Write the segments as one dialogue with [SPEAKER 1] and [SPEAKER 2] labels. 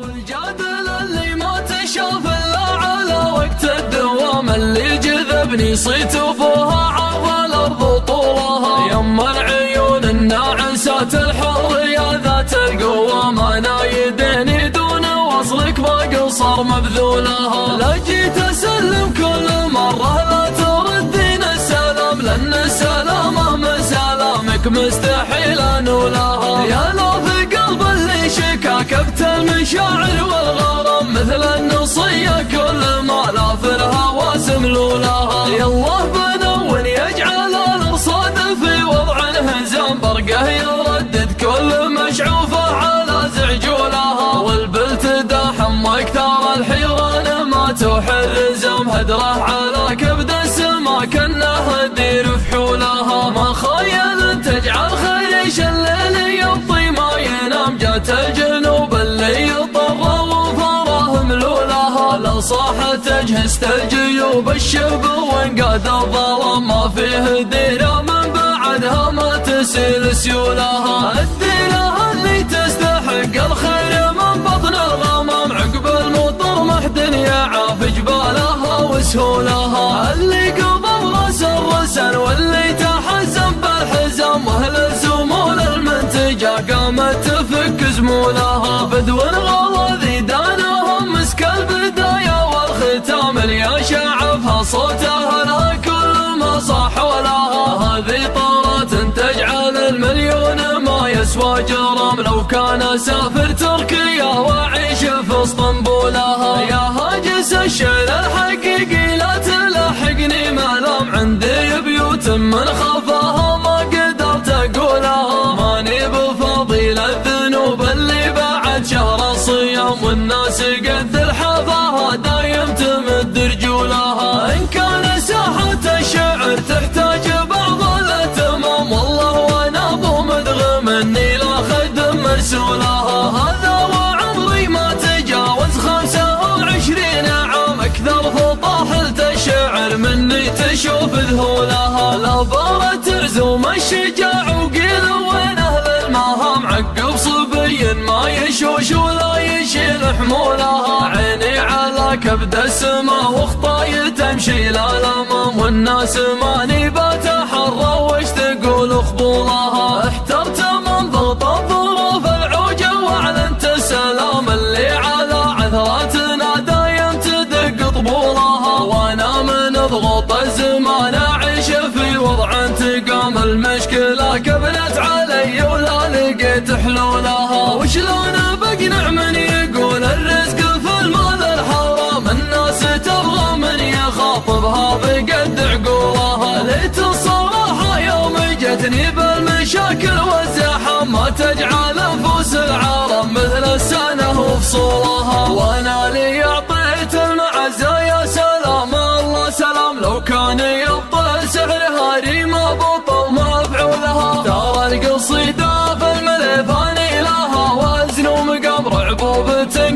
[SPEAKER 1] والجادل اللي ما تشاف الا على وقت الدوام، اللي جذبني صيت ابوها عرض الارض طولها، يما العيون الناعسات الحر يا ذات القوام، انا يديني دون وصلك بقصر مبذولها، لا جيت اسلم كل مره لا تردين السلام، لان السلامه من سلامك مستحيل انولها، يا لو في قلب اللي شكا كبت المشاعر والغرام، مثل النصيه كل ما لا في الهوى سملولها، يا الله بنون يجعل الارصاد في وضع انهزام، برقه يردد كل مشعوفه على زعجولها، والبلت داحم واكثر الحيران ما توحي الرزام، هدره على كبد السما كانه دير فحولها، ما خيل تجعل خيش الليل يبطي ما ينام، جات الجنوب اللي يضطر وفراه ملولها، لا صاحت اجهزة الجيوب الشب وانقاد الظلام، ما فيه ديره من بعدها ما تسيل سيولها، الديره اللي تستحق الخير من بطن الغمام، عقب المطر محدن يعاف جبالها وسهولها، اللي قبل راس الرسل واللي تحزم بالحزام، واهل الزمول المنتجه قامت تفك زمولها، بدو غواذي دانهم مسك البدايه والختام، اللي شعفها صوتها لا كل ما صاح ولها، هذه طارات تجعل المليون ما يسوى جرام، لو كان سافر تركيا واعيش في اسطنبولها، يا هاجس الشعر الحقيقي لا تلاحقني ملام، عندي بيوت من خفاها ما قدرت اقولها، ماني بفضيل الذنوب اللي بعد شهر الصيام، والناس قد الحفاها دايم تمد رجولها، ان كان ساحة الشعر تحتاج بعض الاتمام، والله وانا ابو مدغم اني لا خدم مرسولها، هذا وعمري ما تجاوز 25 عام، اكثر فطاحلة الشعر مني تشوف ذهولها، لا بارة ترزوم الشجاع وقيل وين اهل المهام، عقب صبي ما يشوش ولا يشيل حمولها، عيني على كبد السما وخطاي تمشي للامام، والناس ماني بتحرى وش تقول خبولها، احترت من ضغط الظروف العوجه واعلنت السلام، اللي على عثراتنا دايم تدق طبولها، وانا من ضغوط الزمان اعيش في وضع انتقام، المشكله كبلت علي ولا لقيت حلولها، وشلون بقنع من يقول الرزق في المال الحرام، الناس تبغى من يخاطبها بقد عقولها، ليت الصراحه يوم جتني بالمشاكل والزحام، ما تجعل نفوس العالم مثل السنه وفصولها، وانا لي اعطيت المعزه يا سلام الله سلام، لو كان يبطل سعرها ريما بطل مفعولها، ترى القصيده في الملفاني لها وزن ومقام، رعبوب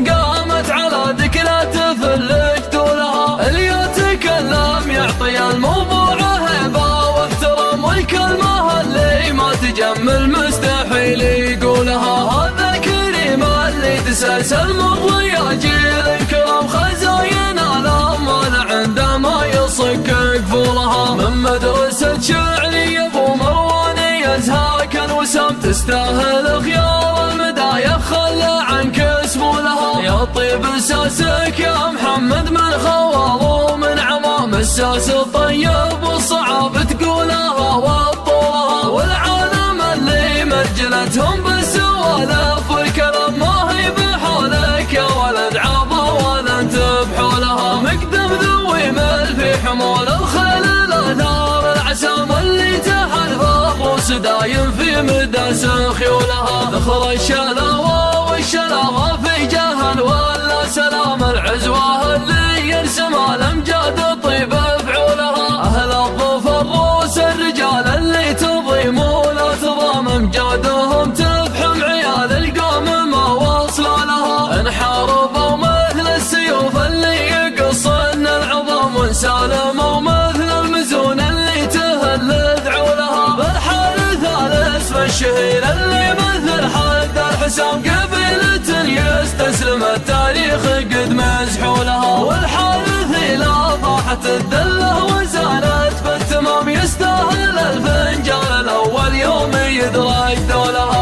[SPEAKER 1] قامت على ذكرى تفل جدولها، اللي يتكلم يعطي الموضوع هيبه واحترام، والكلمه اللي ما تجمل مستحيل يقولها، هذا الكريم اللي تسلسل مضي جيل الكرام، خزاين الاموال عندما يصك قفولها، من مدرسه شعري ابو مروان يزهاك الوسام، تستاهل خيار المدايا خلى عنك اسمه لها، يا طيب اساسك يا محمد من خوال ومن عمام، الساس الطيب والصعب تقولها وابطولها، والعالم اللي مجلتهم بالسوالف والكلام، ما هي بحولك يا ولد عبا ولا انت بحولها، مقدم ذوي مل في حمول الخيل الانهار العسام، اللي تحل فخروس دايم في مدى خيولها، ذخر الشلاوه والشلاوه في جهل ولا سلام، العزوه اللي يرسم الامجاد طيب فعولها، اهل الظفر روس الرجال اللي تضيم ولا تضام، امجادهم تفحم عيال القوم ما وصل لها، انحاربوا مثل السيوف اللي يقصن العظام، وانسالموا مثل المزون اللي تهل ذعولها، بالحارث الاسم الشهير اللي مثل حد الحسام، قبيلة يست يسلم التاريخ قد مزحولها، والحارث إلى طاحت الذلة وزالت بالتمام يستاهل الفنجان الأول يوم يدرج دولها.